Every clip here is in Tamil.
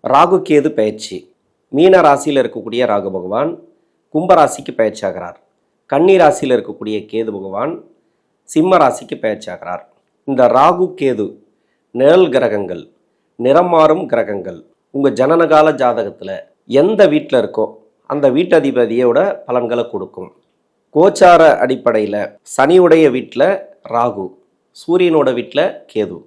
ராகு கேது பயிற்சி. மீன ராசியில் இருக்கக்கூடிய ராகு பகவான் கும்பராசிக்கு பயிற்சி ஆகிறார். கன்னி ராசியில் இருக்கக்கூடிய கேது பகவான் சிம்ம ராசிக்கு பயிற்சி ஆகிறார். இந்த ராகு கேது நிழல் கிரகங்கள், நிறம் மாறும் கிரகங்கள். உங்கள் ஜனனகால ஜாதகத்தில் எந்த வீட்டில் இருக்கோ அந்த வீட்டதிபதியோட பலன்களை கொடுக்கும். கோச்சார அடிப்படையில் சனியுடைய வீட்டில் ராகு, சூரியனோட வீட்டில் கேது.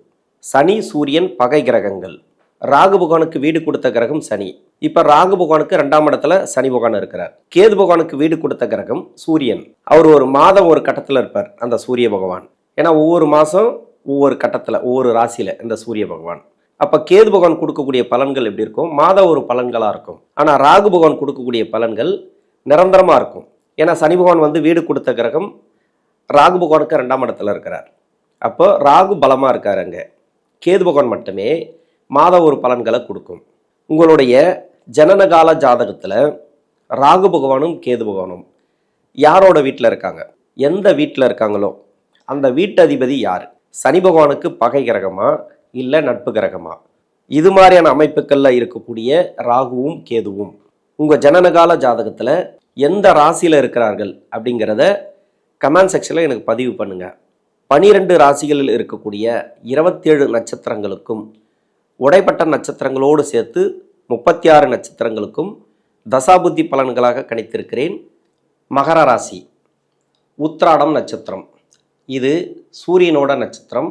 சனி சூரியன் பகை கிரகங்கள். ராகு பகவானுக்கு வீடு கொடுத்த கிரகம் சனி. இப்போ ராகு பகவானுக்கு 2ஆம் இடத்துல சனி பகவான் இருக்கிறார். கேது பகவானுக்கு வீடு கொடுத்த கிரகம் சூரியன். அவர் ஒரு மாதம் ஒரு கட்டத்தில் இருப்பார் அந்த சூரிய பகவான். ஏன்னா ஒவ்வொரு மாதம் ஒவ்வொரு கட்டத்தில் ஒவ்வொரு ராசியில் இந்த சூரிய பகவான். அப்போ கேது பகவான் கொடுக்கக்கூடிய பலன்கள் எப்படி இருக்கும்? மாத ஒரு பலன்களாக இருக்கும். ஆனால் ராகு பகவான் கொடுக்கக்கூடிய பலன்கள் நிரந்தரமாக இருக்கும். ஏன்னா சனி பகவான் வீடு கொடுத்த கிரகம் ராகு பகவானுக்கு 2ஆம் இடத்துல இருக்கிறார். அப்போ ராகு பலமாக இருக்கார். அங்கே கேது பகவான் மட்டுமே மாத ஒரு பலன்களை கொடுக்கும். உங்களுடைய ஜனனகால ஜாதகத்தில் ராகு பகவானும் கேது பகவானும் யாரோட வீட்டில் இருக்காங்க, எந்த வீட்டில் இருக்காங்களோ அந்த வீட்டதிபதி யார்? சனி பகவானுக்கு பகை கிரகமா இல்லை நட்பு கிரகமா? இது மாதிரியான அமைப்புகளில் இருக்கக்கூடிய ராகுவும் கேதுவும் உங்கள் ஜனனகால ஜாதகத்தில் எந்த ராசியில் இருக்கிறார்கள் அப்படிங்கிறத கமெண்ட் செக்ஷனில் எனக்கு பதிவு பண்ணுங்கள். 12 ராசிகளில் இருக்கக்கூடிய 27 நட்சத்திரங்களுக்கும் உடைப்பட்ட நட்சத்திரங்களோடு சேர்த்து 36 நட்சத்திரங்களுக்கும் தசாபுத்தி பலன்களாக கணித்திருக்கிறேன். மகர ராசி உத்திராடம் நட்சத்திரம், இது சூரியனோட நட்சத்திரம்.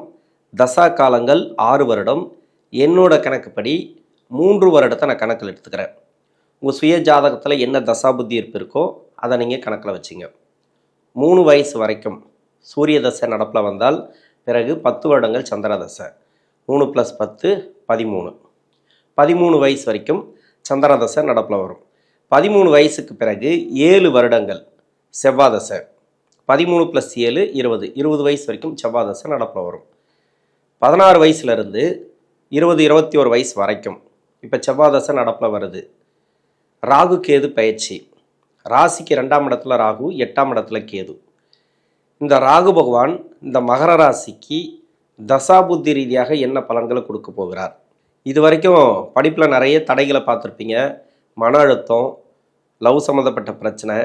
தசா காலங்கள் 6 வருடம். என்னோட கணக்குப்படி 3 வருடத்தை நான் கணக்கில் எடுத்துக்கிறேன். உங்கள் சுய ஜாதகத்தில் என்ன தசாபுத்தி இருப்பு இருக்கோ அதை நீங்கள் கணக்கில் வச்சுங்க. 3 வயசு வரைக்கும் சூரிய தசை நடப்பில் வந்தால் பிறகு 10 வருடங்கள் சந்திர தசை. 3 + 10 13. 13 வயசு வரைக்கும் சந்திர தசை நடப்பில் வரும். 13 வயசுக்கு பிறகு 7 வருடங்கள் செவ்வாய் தசை. 13 + 7 20. 20 வயசு வரைக்கும் செவ்வாய் தசை நடப்பில் வரும். 16 வயசுலேருந்து 20 21 வயசு வரைக்கும் இப்போ செவ்வாய் தசை நடப்பில் வருது. ராகு கேது பயிற்சி. ராசிக்கு 2ஆம் இடத்துல ராகு, 8ஆம் இடத்துல கேது. இந்த ராகு பகவான் இந்த மகர ராசிக்கு தசாபுத்தி ரீதியாக என்ன பலன்களை கொடுக்க போகிறார்? இது வரைக்கும் படிப்பில் நிறைய தடைகளை பார்த்துருப்பீங்க. மன அழுத்தம், லவ் சம்மந்தப்பட்ட பிரச்சனை,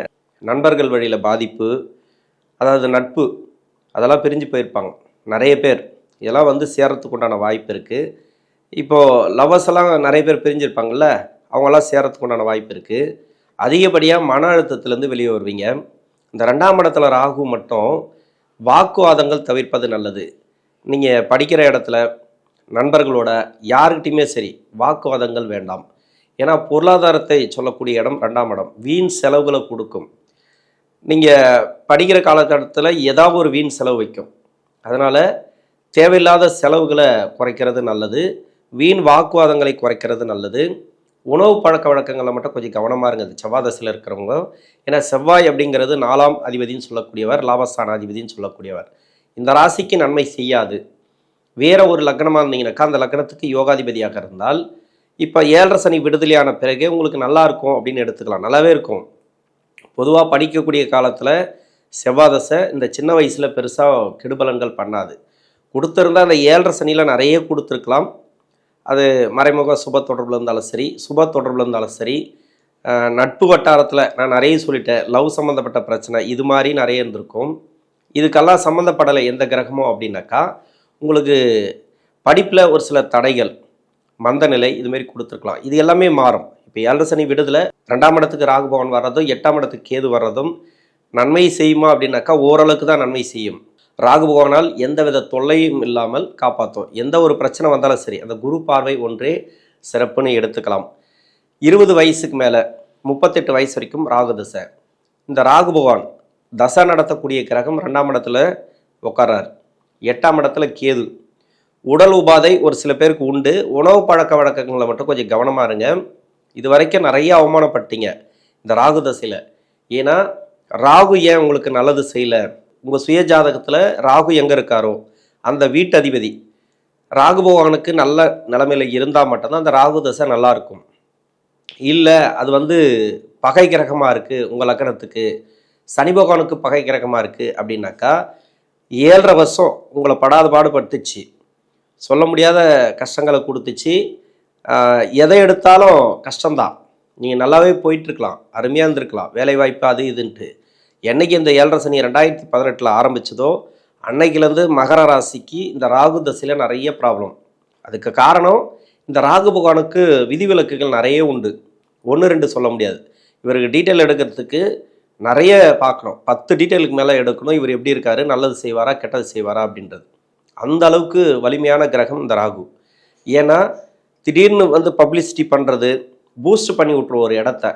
நண்பர்கள் வழியில் பாதிப்பு, அதாவது நட்பு, அதெல்லாம் பிரிஞ்சு போயிருப்பாங்க நிறைய பேர். இதெல்லாம் சேரத்துக்கு உண்டான வாய்ப்பு இருக்குது. இப்போது லவ்வர்ஸ் எல்லாம் நிறைய பேர் பிரிஞ்சிருப்பாங்கள்ல, அவங்களாம் சேரத்துக்கு உண்டான வாய்ப்பு இருக்குது. அதிகப்படியாக மன அழுத்தத்துலேருந்து வெளியே வருவீங்க. இந்த 2ஆம் இடத்துல ராகு மட்டும் வாக்குவாதங்கள் தவிர்ப்பது நல்லது. நீங்கள் படிக்கிற இடத்துல நண்பர்களோட யாருக்கிட்டையுமே சரி வாக்குவாதங்கள் வேண்டாம். ஏன்னா பொருளாதாரத்தை சொல்லக்கூடிய இடம் 2ஆம் இடம். வீண் செலவுகளை கொடுக்கும். நீங்கள் படிக்கிற காலகட்டத்தில் ஏதாவது ஒரு வீண் செலவு வைக்கும். அதனால் தேவையில்லாத செலவுகளை குறைக்கிறது நல்லது. வீண் வாக்குவாதங்களை குறைக்கிறது நல்லது. உணவு பழக்க வழக்கங்களை மட்டும் கொஞ்சம் கவனமாக இருங்க செவ்வாய் தசையில் இருக்கிறவங்க. ஏன்னா செவ்வாய் அப்படிங்கிறது 4ஆம் அதிபதினு சொல்லக்கூடியவர், லாபஸ்தானாதிபதினு சொல்லக்கூடியவர். இந்த ராசிக்கு நன்மை செய்யாது. வேற ஒரு லக்னமாக இருந்தீங்கன்னாக்கா அந்த லக்னத்துக்கு யோகாதிபதியாக இருந்தால் இப்போ 7.5 சனி விடுதலையான பிறகு உங்களுக்கு நல்லா இருக்கும் அப்படின்னு எடுத்துக்கலாம். நல்லாவே இருக்கும். பொதுவாக படிக்கக்கூடிய காலத்தில் செவ்வாய் தசை இந்த சின்ன வயசில் பெருசாக கெடுபலன்கள் பண்ணாது. கொடுத்துருந்தா அந்த 7.5 சனியில் நிறைய கொடுத்துருக்கலாம். அது மறைமுக சுப தொடர்பில் இருந்தாலும் சரி, சுப தொடர்பில் இருந்தாலும் சரி, நட்பு வட்டாரத்தில் நான் நிறைய சொல்லிட்டேன். லவ் சம்மந்தப்பட்ட பிரச்சனை இது மாதிரி நிறைய இருந்திருக்கும். இதுக்கெல்லாம் சம்மந்தப்படலை எந்த கிரகமோ அப்படின்னாக்கா உங்களுக்கு படிப்பில் ஒரு சில தடைகள், மந்த நிலை இதுமாரி கொடுத்துருக்கலாம். இது எல்லாமே மாறும். இப்போ 7.5 சனி விடுதலை 2ஆம் இடத்துக்கு ராகு பகவான் வர்றதும் 8ஆம் இடத்துக்கு கேது வர்றதும் நன்மை செய்யுமா அப்படின்னாக்கா ஓரளவுக்கு தான் நன்மை செய்யும். ராகு பகவானால் எந்தவித தொல்லையும் இல்லாமல் காப்பாற்றும். எந்த ஒரு பிரச்சனை வந்தாலும் சரி அந்த குரு பார்வை ஒன்றே சிறப்புன்னு எடுத்துக்கலாம். 20 வயசுக்கு மேலே 38 வயசு வரைக்கும் ராகு தசை. இந்த ராகு பகவான் தசை நடத்தக்கூடிய கிரகம் 2ஆம் இடத்துல உட்கார்றார். 8ஆம் இடத்துல கேது. உடல் உபாதை ஒரு சில பேருக்கு உண்டு. உணவு பழக்க வழக்கங்களை மட்டும் கொஞ்சம் கவனமாக இருங்க. இது வரைக்கும் நிறைய அவமானப்பட்டீங்க இந்த ராகு தசையில். ஏன்னா ராகு ஏன் உங்களுக்கு நல்லது செய்யலை? உங்கள் சுய ஜாதகத்தில் ராகு எங்கே இருக்காரோ அந்த வீட்டதிபதி ராகு பகவானுக்கு நல்ல நிலைமையில் இருந்தால் மட்டும்தான் அந்த ராகு தசை நல்லா இருக்கும். இல்லை அது பகை கிரகமாக இருக்குது உங்கள் லக்னத்துக்கு, சனி பகவானுக்கு பகை கிரகமாக இருக்குது அப்படின்னாக்கா 7.5 வருஷம் உங்களை படாத பாடுபடுத்துச்சு, சொல்ல முடியாத கஷ்டங்களை கொடுத்துச்சு, எதை எடுத்தாலும் கஷ்டம்தான். நீங்கள் நல்லாவே போயிட்டுருக்கலாம், அருமையாக இருந்திருக்கலாம், வேலைவாய்ப்பு அது இதுன்ட்டு. என்றைக்கு இந்த 7.5 சனி 2018 ஆரம்பிச்சதோ அன்னைக்கிலேருந்து மகர ராசிக்கு இந்த ராகு தசையில் நிறைய ப்ராப்ளம். அதுக்கு காரணம் இந்த ராகு பகவானுக்கு விதிவிலக்குகள் நிறைய உண்டு. 1-2 சொல்ல முடியாது. இவருக்கு டீட்டெயில் எடுக்கிறதுக்கு நிறைய பார்க்கணும். 10 டீட்டெயிலுக்கு மேலே எடுக்கணும். இவர் எப்படி இருக்காரு, நல்லது செய்வாரா கெட்டது செய்வாரா அப்படின்றது. அந்த அளவுக்கு வலிமையான கிரகம் இந்த ராகு. ஏன்னா திடீர்னு வந்து பப்ளிசிட்டி பண்ணுறது, பூஸ்ட் பண்ணி விட்ருவோம் ஒரு இடத்த.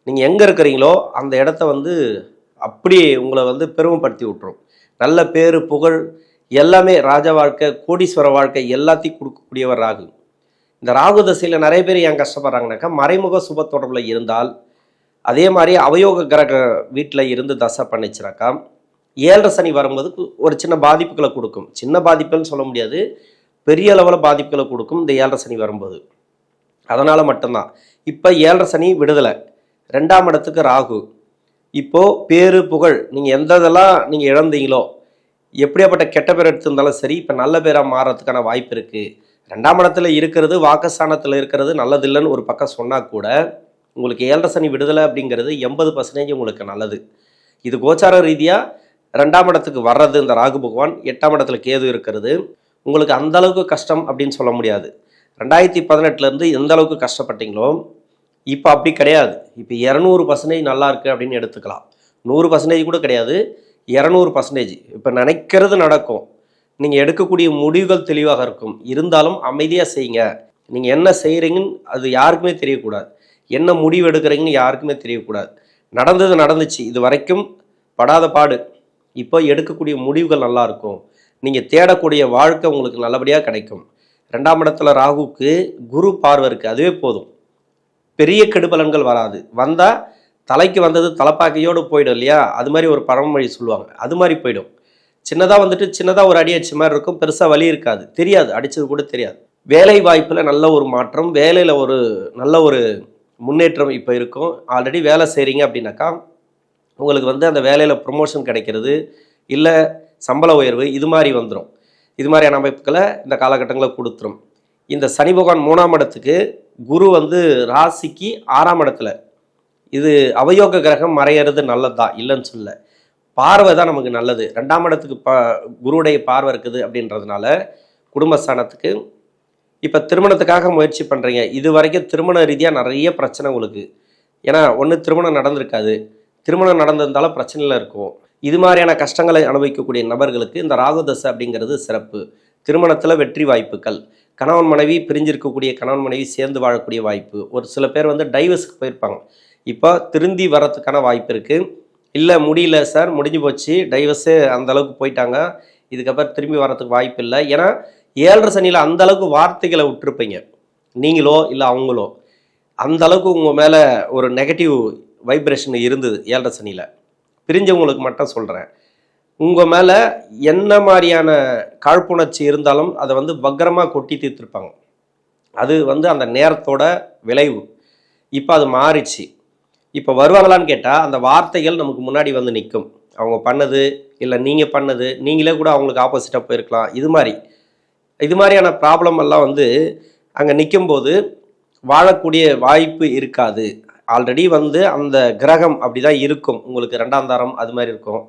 நீங்கள் எங்கே இருக்கிறீங்களோ அந்த இடத்த வந்து அப்படியே உங்களை வந்து பெருமைப்படுத்தி விட்ரும். நல்ல பேர் புகழ் எல்லாமே, ராஜ வாழ்க்கை கோடீஸ்வர வாழ்க்கை எல்லாத்தையும் கொடுக்கக்கூடியவர் ராகு. இந்த ராகு தசையில் நிறைய பேர் ஏன் கஷ்டப்படுறாங்கனாக்கா, மறைமுக சுப தொடர்பில் இருந்தால், அதே மாதிரி அவயோக கிரக வீட்டில் இருந்து தசை பண்ணிச்சுனாக்கா 7.5 சனி வரும்போது ஒரு சின்ன பாதிப்புகளை கொடுக்கும். சின்ன பாதிப்புன்னு சொல்ல முடியாது, பெரிய அளவில் பாதிப்புகளை கொடுக்கும் இந்த 7.5 சனி வரும்போது. அதனால் மட்டும்தான் இப்போ 7.5 சனி விடுதலை, 2ஆம் இடத்துக்கு ராகு. இப்போது பேரு புகழ் நீங்கள் எந்ததெல்லாம் நீங்கள் இழந்தீங்களோ, எப்படியாப்பட்ட கெட்ட பேர் எடுத்திருந்தாலும் சரி, இப்போ நல்ல பேராக மாறுறதுக்கான வாய்ப்பு இருக்குது. 2ஆம் இடத்துல இருக்கிறது, வாக்குஸ்தானத்தில் இருக்கிறது நல்லதில்லைன்னு ஒரு பக்கம் சொன்னால் கூட, உங்களுக்கு 7.5 சனி விடுதலை அப்படிங்கிறது 80% உங்களுக்கு நல்லது. இது கோச்சார ரீதியாக 2ஆம் இடத்துக்கு வர்றது இந்த ராகு பகவான், 8ஆம் இடத்துல கேது இருக்கிறது, உங்களுக்கு அந்த அளவுக்கு கஷ்டம் அப்படின்னு சொல்ல முடியாது. 2018 எந்த அளவுக்கு கஷ்டப்பட்டீங்களோ இப்போ அப்படி கிடையாது. இப்போ 200% நல்லா இருக்குது அப்படின்னு எடுத்துக்கலாம். 100% கூட கிடையாது, 200%. இப்போ நினைக்கிறது நடக்கும். நீங்கள் எடுக்கக்கூடிய முடிவுகள் தெளிவாக இருக்கும். இருந்தாலும் அமைதியாக செய்யுங்க. நீங்கள் என்ன செய்கிறீங்கன்னு அது யாருக்குமே தெரியக்கூடாது. என்ன முடிவு எடுக்கிறீங்கன்னு யாருக்குமே தெரியக்கூடாது. நடந்தது நடந்துச்சு, இது வரைக்கும் படாத பாடு. இப்போ எடுக்கக்கூடிய முடிவுகள் நல்லாயிருக்கும். நீங்கள் தேடக்கூடிய வாழ்க்கை உங்களுக்கு நல்லபடியாக கிடைக்கும். 2ஆம் இடத்துல ராகுக்கு குரு பார்வை இருக்குது, அதுவே போதும். பெரிய கெடுபலன்கள் வராது. வந்தால் தலைக்கு வந்தது தலைப்பாக்கையோடு போயிடும் இல்லையா, அது மாதிரி ஒரு பழமொழி சொல்லுவாங்க, அது மாதிரி போயிடும். சின்னதாக வந்துட்டு சின்னதாக ஒரு அடி அடிச்ச மாதிரி இருக்கும், பெருசாக வலி இருக்காது, தெரியாது, அடித்தது கூட தெரியாது. வேலை வாய்ப்பில் நல்ல ஒரு மாற்றம், வேலையில் ஒரு நல்ல ஒரு முன்னேற்றம் இப்போ இருக்கும். ஆல்ரெடி வேலை செய்கிறீங்க அப்படின்னாக்கா உங்களுக்கு வந்து அந்த வேலையில் ப்ரொமோஷன் கிடைக்கிறது, இல்லை சம்பள உயர்வு, இது மாதிரி வந்துடும். இது மாதிரியான அமைப்புகளை இந்த காலகட்டங்களில் கொடுத்துரும். இந்த சனி பகவான் 3ஆம் இடத்துக்கு, குரு வந்து ராசிக்கு 6ஆம் இடத்துல. இது அவயோக கிரகம் மறையிறது நல்லது தான், இல்லைன்னு சொல்ல. பார்வை தான் நமக்கு நல்லது. 2ஆம் இடத்துக்கு குருவுடைய பார்வை இருக்குது அப்படின்றதுனால குடும்பஸ்தானத்துக்கு. இப்போ திருமணத்துக்காக முயற்சி பண்ணுறீங்க, இது வரைக்கும் திருமண ரீதியாக நிறைய பிரச்சனை உங்களுக்கு. ஏன்னா ஒன்று திருமணம் நடந்திருக்காது, திருமணம் நடந்திருந்தாலும் பிரச்சனையில் இருக்கும். இது மாதிரியான கஷ்டங்களை அனுபவிக்கக்கூடிய நபர்களுக்கு இந்த ராகு தசை அப்படிங்கிறது சிறப்பு. திருமணத்தில் வெற்றி வாய்ப்புகள், கணவன் மனைவி பிரிஞ்சிருக்கக்கூடிய கணவன் மனைவி சேர்ந்து வாழக்கூடிய வாய்ப்பு. ஒரு சில பேர் வந்து டைவர்ஸுக்கு போயிருப்பாங்க, இப்போ திருந்தி வரத்துக்கான வாய்ப்பு இருக்குது. இல்லை முடியல சார், முடிஞ்சு போச்சு, டைவர்ஸு அந்த அளவுக்கு போயிட்டாங்க, இதுக்கப்புறம் திரும்பி வரத்துக்கு வாய்ப்பு இல்லை. ஏன்னா 7.5 சனியில் அந்த அளவுக்கு வார்த்தைகளை விட்டுருப்பீங்க நீங்களோ இல்லை அவங்களோ. அந்த அளவுக்கு உங்கள் மேலே ஒரு நெகட்டிவ் வைப்ரேஷன் இருந்தது 7.5 சனியில். பிரிஞ்சவங்களுக்கு மட்டும் சொல்கிறேன், உங்கள் மேலே என்ன மாதிரியான காழ்ப்புணர்ச்சி இருந்தாலும் அதை வந்து வக்கரமாக கொட்டி தீர்த்துருப்பாங்க. அது வந்து அந்த நேரத்தோட விளைவு. இப்போ அது மாறிடுச்சு. இப்போ வருவாங்களான்னு கேட்டால் அந்த வார்த்தைகள் நமக்கு முன்னாடி வந்து நிற்கும். அவங்க பண்ணது இல்லை நீங்கள் பண்ணது, நீங்களே கூட அவங்களுக்கு ஆப்போசிட்டாக போயிருக்கலாம். இது மாதிரியான ப்ராப்ளம் எல்லாம் வந்து அங்கே நிற்கும்போது வாழக்கூடிய வாய்ப்பு இருக்காது. ஆல்ரெடி வந்து அந்த கிரகம் அப்படி தான் இருக்கும். உங்களுக்கு 2ஆம் தாரம் அது மாதிரி இருக்கும்,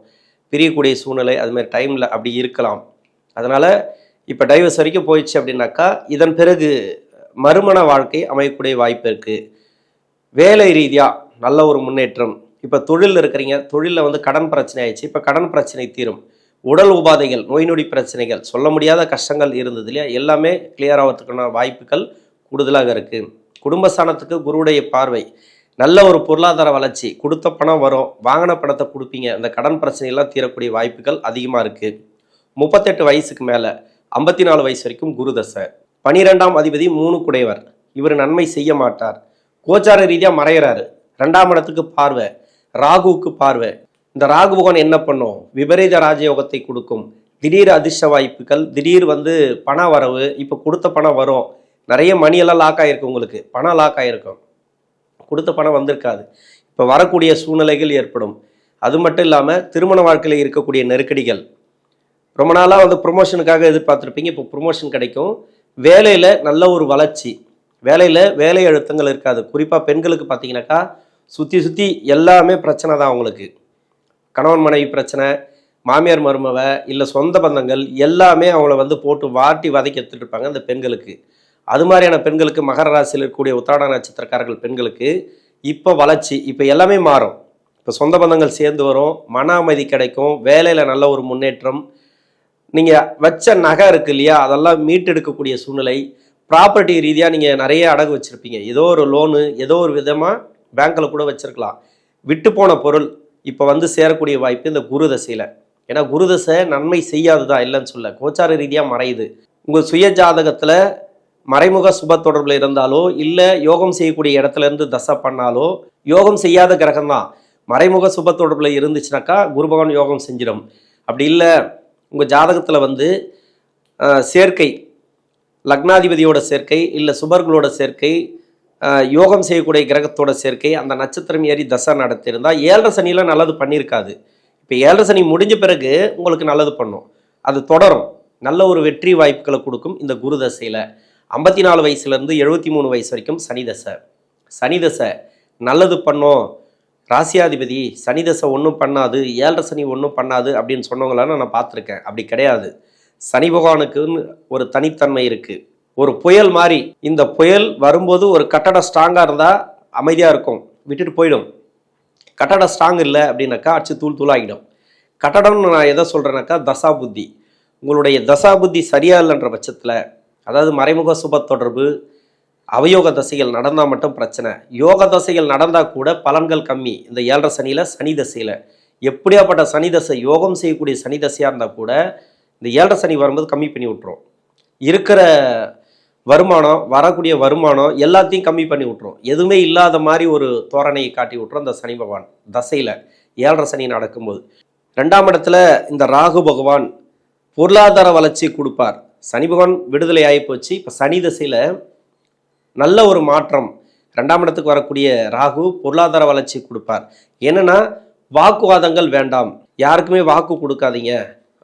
பிரியக்கூடிய சூழ்நிலை அது மாதிரி டைமில் அப்படி இருக்கலாம். அதனால் இப்போ டைவர்ஸ் வரைக்கும் போயிடுச்சு அப்படின்னாக்கா இதன் பிறகு மறுமண வாழ்க்கை அமையக்கூடிய வாய்ப்பு இருக்குது. வேலை ரீதியாக நல்ல ஒரு முன்னேற்றம். இப்போ தொழிலில் இருக்கிறீங்க, தொழிலில் வந்து கடன் பிரச்சனை ஆயிடுச்சு, இப்போ கடன் பிரச்சனை தீரும். உடல் உபாதைகள், நோய் நொடி பிரச்சனைகள், சொல்ல முடியாத கஷ்டங்கள் இருந்தது இல்லையா, எல்லாமே கிளியர் ஆகிறதுக்கான வாய்ப்புகள் கூடுதலாக இருக்குது. குடும்பஸ்தானத்துக்கு குருவுடைய பார்வை, நல்ல ஒரு பொருளாதார வளர்ச்சி, கொடுத்த பணம் வரும், வாங்கின பணத்தை கொடுப்பீங்க, இந்த கடன் பிரச்சனையெல்லாம் தீரக்கூடிய வாய்ப்புகள் அதிகமாக இருக்குது. 38 வயசுக்கு மேலே 54 வயசு வரைக்கும் குரு தசை. 12ஆம் அதிபதி 3 குடையவர், இவர் நன்மை செய்ய மாட்டார். கோச்சார ரீதியாக மறைகிறாரு. 2ஆம் இடத்துக்கு பார்வை, ராகுவுக்கு பார்வை. இந்த ராகு பகவான் என்ன பண்ணும், விபரீத ராஜயோகத்தை கொடுக்கும். திடீர் அதிர்ஷ்ட வாய்ப்புகள், திடீர் வந்து பண வரவு. இப்போ கொடுத்த பணம் வரும், நிறைய மணியெல்லாம் லாக் ஆகிருக்கும், உங்களுக்கு பணம் லாக் ஆகிருக்கும், கொடுத்த பணம் வந்திருக்காது, இப்போ வரக்கூடிய சூழ்நிலைகள் ஏற்படும். அது மட்டும் இல்லாமல் திருமண வாழ்க்கையில் இருக்கக்கூடிய நெருக்கடிகள், ரொம்ப நாளாக வந்து ப்ரொமோஷனுக்காக எதிர்பார்த்துருப்பீங்க, இப்போ ப்ரொமோஷன் கிடைக்கும். வேலையில் நல்ல ஒரு வளர்ச்சி, வேலையில் வேலை அழுத்தங்கள் இருக்காது. குறிப்பாக பெண்களுக்கு பார்த்தீங்கன்னாக்கா சுற்றி எல்லாமே பிரச்சனை தான் அவங்களுக்கு. கணவன் மனைவி பிரச்சனை, மாமியார் மருமவ, இல்லை சொந்த பந்தங்கள் எல்லாமே அவங்கள வந்து போட்டு வாட்டி வதக்கி எடுத்துகிட்டு இருப்பாங்க அந்த பெண்களுக்கு. அது மாதிரியான பெண்களுக்கு, மகர ராசியில் இருக்கக்கூடிய உத்திராட நட்சத்திரக்காரர்கள் பெண்களுக்கு இப்போ வளர்ச்சி, இப்போ எல்லாமே மாறும். இப்போ சொந்த பந்தங்கள் சேர்ந்து வரும், மன அமைதி கிடைக்கும், வேலையில் நல்ல ஒரு முன்னேற்றம், நீங்கள் வச்ச நகை இருக்குது இல்லையா அதெல்லாம் மீட்டெடுக்கக்கூடிய சூழ்நிலை, ப்ராப்பர்ட்டி ரீதியாக நீங்கள் நிறைய அடகு வச்சுருப்பீங்க, ஏதோ ஒரு லோனு ஏதோ ஒரு விதமாக பேங்க்கில் கூட வச்சுருக்கலாம், விட்டு போன பொருள் இப்போ வந்து சேரக்கூடிய வாய்ப்பு இந்த குரு தசையில். ஏன்னா குரு தசை நன்மை செய்யாது தான், இல்லைன்னு சொல்ல, கோச்சார ரீதியாக மறையுது. உங்கள் சுய ஜாதகத்தில் மறைமுக சுப தொடர்பில் இருந்தாலோ இல்லை யோகம் செய்யக்கூடிய இடத்துல இருந்து தசை பண்ணாலோ, யோகம் செய்யாத கிரகம் தான் மறைமுக சுப தொடர்பில் இருந்துச்சுனாக்கா குரு பகவான் யோகம் செஞ்சிடும். அப்படி இல்லை உங்கள் ஜாதகத்தில் வந்து சேர்க்கை, லக்னாதிபதியோட சேர்க்கை இல்லை சுபர்களோட சேர்க்கை, யோகம் செய்யக்கூடிய கிரகத்தோட சேர்க்கை, அந்த நட்சத்திரம் ஏறி தசை நடத்தியிருந்தால் 7.5 சனியில் நல்லது பண்ணியிருக்காது. இப்போ 7.5 சனி முடிஞ்ச பிறகு உங்களுக்கு நல்லது பண்ணும், அது தொடரும், நல்ல ஒரு வெற்றி வாய்ப்புகளை கொடுக்கும். இந்த குரு தசையில் 54 வயசுலேருந்து 73 வயசு வரைக்கும் சனி தசை. சனி தசை நல்லது பண்ணோம், ராசியாதிபதி சனி தசை ஒன்றும் பண்ணாது, 7.5 சனி ஒன்றும் பண்ணாது அப்படின்னு சொன்னவங்களான நான் பார்த்துருக்கேன். அப்படி கிடையாது. சனி பகவானுக்குன்னு ஒரு தனித்தன்மை இருக்குது. ஒரு புயல் மாதிரி, இந்த புயல் வரும்போது ஒரு கட்டடம் ஸ்ட்ராங்காக இருந்தால் அமைதியாக இருக்கும், விட்டுட்டு போயிடும். கட்டடம் ஸ்ட்ராங் இல்லை அப்படின்னாக்கா அடிச்சு தூளாகிடும். கட்டடம்னு நான் எதை சொல்கிறேன்னாக்கா தசா புத்தி. உங்களுடைய தசா புத்தி சரியாக இல்லைன்ற பட்சத்தில், அதாவது மறைமுக சுப தொடர்பு, அவயோக தசைகள் நடந்தால் மட்டும் பிரச்சனை. யோக தசைகள் நடந்தால் கூட பலன்கள் கம்மி. இந்த 7.5 சனியில் சனி தசையில் எப்படியாப்பட்ட சனி தசை, யோகம் செய்யக்கூடிய சனி தசையாக இருந்தால் கூட இந்த 7.5 சனி வரும்போது கம்மி பண்ணி விட்டுரும். இருக்கிற வருமானம், வரக்கூடிய வருமானம் எல்லாத்தையும் கம்மி பண்ணி விட்டுரும். எதுவுமே இல்லாத மாதிரி ஒரு தோரணையை காட்டி விட்டுரும் இந்த சனி பகவான் தசையில் 7.5 சனி நடக்கும்போது. 2ஆம் இடத்துல இந்த ராகு பகவான் பொருளாதார வளர்ச்சி கொடுப்பார். சனி பகவான் விடுதலை ஆகி போச்சு. இப்போ சனி தசையில் நல்ல ஒரு மாற்றம். 2ஆம் இடத்துக்கு வரக்கூடிய ராகு பொருளாதார வளர்ச்சி கொடுப்பார். என்னன்னா வாக்குவாதங்கள் வேண்டாம், யாருக்குமே வாக்கு கொடுக்காதீங்க,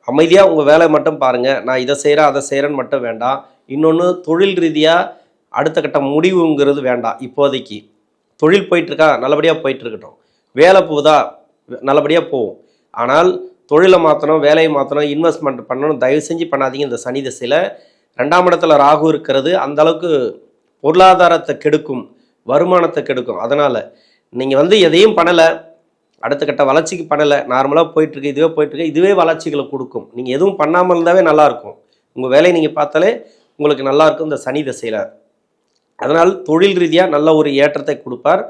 அமைதியாக உங்கள் வேலை மட்டும் பாருங்கள், நான் இதை செய்கிறேன் அதை செய்கிறேன்னு மட்டும் வேண்டாம். இன்னொன்று, தொழில் ரீதியாக அடுத்த கட்ட முடிவுங்கிறது வேண்டாம். இப்போதைக்கு தொழில் போயிட்டுருக்கா, நல்லபடியாக போயிட்டுருக்கட்டும். வேலை போகுதா, நல்லபடியாக போகும். ஆனால் தொழிலை மாற்றணும், வேலையை மாற்றணும், இன்வெஸ்ட்மெண்ட் பண்ணணும், தயவு செஞ்சு பண்ணாதீங்க. இந்த சனி திசையில் 2ஆம் இடத்துல ராகு இருக்கிறது அந்தளவுக்கு பொருளாதாரத்தை கெடுக்கும், வருமானத்தை கெடுக்கும். அதனால் நீங்கள் வந்து எதையும் பண்ணலை, அடுத்த கட்ட வளர்ச்சிக்கு பண்ணலை, நார்மலாக போயிட்டுருக்கு, இதுவே போயிட்டுருக்கு, இதுவே வளர்ச்சிகளை கொடுக்கும். நீங்கள் எதுவும் பண்ணாமல் இருந்தாவே நல்லாயிருக்கும். உங்கள் வேலையை நீங்கள் பார்த்தாலே உங்களுக்கு நல்லாயிருக்கும் இந்த சனி திசையில். அதனால் தொழில் ரீதியாக நல்ல ஒரு ஏற்றத்தை கொடுப்பார்.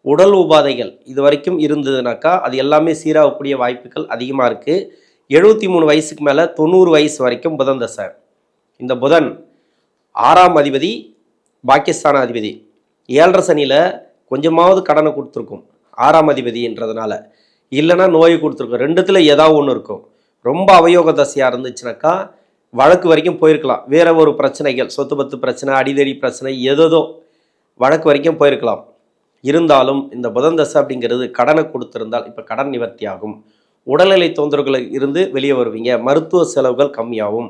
உடல் உபாதைகள் இது வரைக்கும் இருந்ததுனாக்கா அது எல்லாமே சீராகக்கூடிய வாய்ப்புகள் அதிகமாக இருக்குது. 73 வயசுக்கு மேலே 90 வயசு வரைக்கும் புதன் தசை. இந்த புதன் 6ஆம் அதிபதி, பாக்கியஸ்தான அதிபதி. 7.5 சனியில் கொஞ்சமாவது கடனை கொடுத்துருக்கும் 6ஆம் அதிபதின்றதுனால, இல்லைன்னா நோயை கொடுத்துருக்கும். ரெண்டுத்தில் ஏதாவது ஒன்று இருக்கும். ரொம்ப அவயோக தசையாக இருந்துச்சுனாக்கா வழக்கு வரைக்கும் போயிருக்கலாம். வேற ஒரு பிரச்சனைகள், சொத்து பத்து பிரச்சனை, அடிதடி பிரச்சனை, ஏதோ வழக்கு வரைக்கும் போயிருக்கலாம். இருந்தாலும் இந்த புதன் தசை அப்படிங்கிறது கடனை கொடுத்திருந்தால் இப்போ கடன் நிவர்த்தி ஆகும். உடல்நிலை தொந்தரவுகள் இருந்து வெளியே வருவீங்க. மருத்துவ செலவுகள் கம்மியாகும்.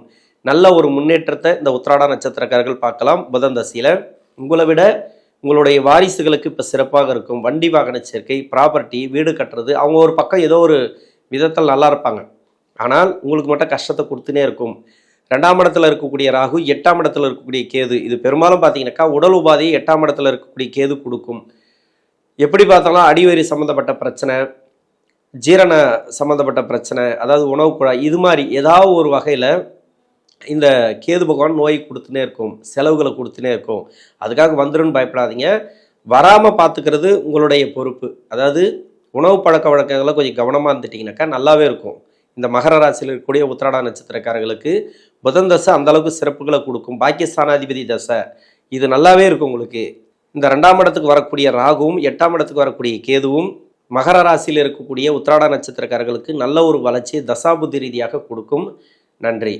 நல்ல ஒரு முன்னேற்றத்தை இந்த உத்திராட நட்சத்திரக்காரர்கள் பார்க்கலாம் புதன் தசையில். உங்களை விட உங்களுடைய வாரிசுகளுக்கு இப்போ சிறப்பாக இருக்கும். வண்டி வாகன சேர்க்கை, ப்ராப்பர்ட்டி, வீடு கட்டுறது, அவங்க ஒரு பக்கம் ஏதோ ஒரு விதத்தில் நல்லா இருப்பாங்க. ஆனால் உங்களுக்கு மட்டும் கஷ்டத்தை கொடுத்துனே இருக்கும். 2ஆம் இடத்துல இருக்கக்கூடிய ராகு, 8ஆம் இடத்துல இருக்கக்கூடிய கேது, இது பெரும்பாலும் பார்த்தீங்கன்னாக்கா உடல் உபாதையை 8ஆம் இடத்துல இருக்கக்கூடிய கேது கொடுக்கும். எப்படி பார்த்தாலும் அடிவயிறு சம்மந்தப்பட்ட பிரச்சனை, ஜீரண சம்மந்தப்பட்ட பிரச்சனை, அதாவது உணவு குழாய், இது மாதிரி ஏதாவது ஒரு வகையில் இந்த கேது பகவான் நோய் கொடுத்துனே இருக்கும், செலவுகளை கொடுத்துனே இருக்கும். அதுக்காக வந்துருன்னு பயப்படாதீங்க. வராமல் பார்த்துக்கிறது உங்களுடைய பொறுப்பு. அதாவது உணவு பழக்க வழக்கங்களை கொஞ்சம் கவனமாக இருந்துட்டிங்கனாக்கா நல்லாவே இருக்கும். இந்த மகர ராசியில் இருக்கக்கூடிய உத்திராட நட்சத்திரக்காரர்களுக்கு புதன் தசை அந்தளவுக்கு சிறப்புகளை கொடுக்கும். பாக்கியஸ்தானாதிபதி தசை இது நல்லாவே இருக்கும் உங்களுக்கு. இந்த 2ஆம் இடத்துக்கு வரக்கூடிய ராகுவும் 8ஆம் இடத்துக்கு வரக்கூடிய கேதுவும் மகர ராசியில் இருக்கக்கூடிய உத்திராட நட்சத்திரக்காரர்களுக்கு நல்ல ஒரு வளர்ச்சி தசாபுத்தி ரீதியாக கொடுக்கும். நன்றி.